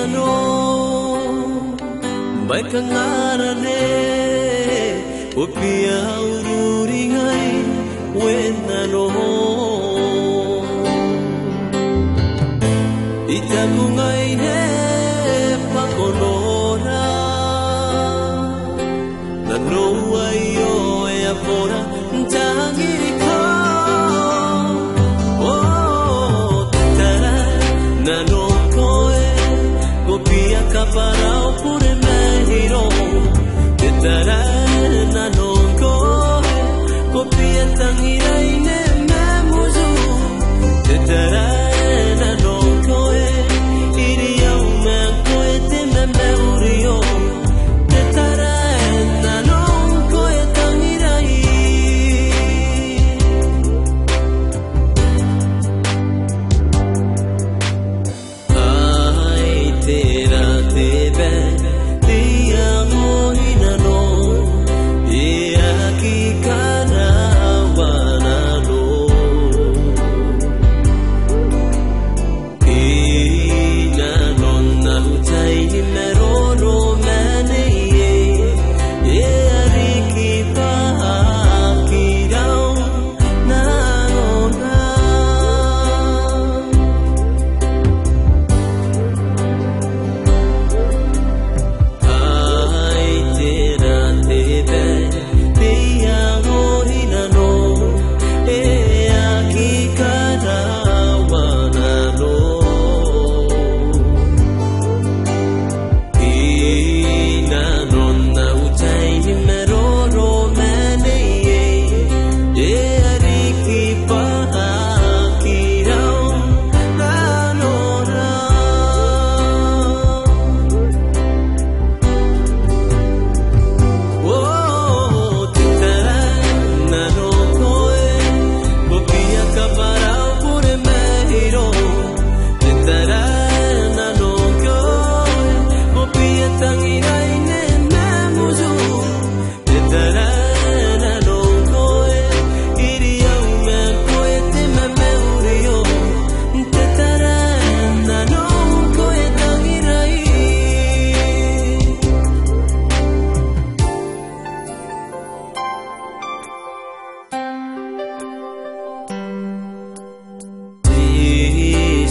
no Bai kangarane Upia ururingai Wena no Itakungai ne pakolora Na no ayo e afora Ntangirika Oh Tara Na no koe Kopia kaparao pure mehiro Tara Na no koe Kopia tangirai ne memuzu Tara Na no koe Iria ume koe te me meurio Tara Na no koe tangirai Ai tera te be Te amo hina no E aki kana wana no Ina nonna utai ni meroro mane E ariki paha kirau na nona Ai tera te be Te amo hina no E aki kana wana no Ina nonna utai ni meroro mane E ariki paha kirau na nona Oh, titara na no koe Kopia kaparao pure mehiro Titara na no koe Kopia tangirai ne memuzu Titara na no koe Iria ume koe te me meurio Titara na no koe tangirai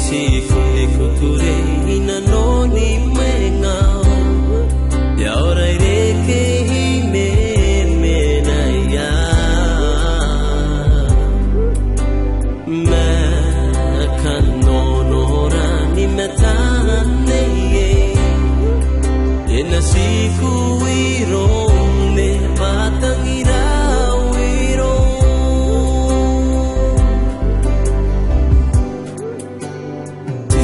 Si kule kuture ina no ni mengao Ya ora ireke hime mena ya Ma kanonora ni metana neye Ena siku wiro ne patangira wiro Te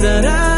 that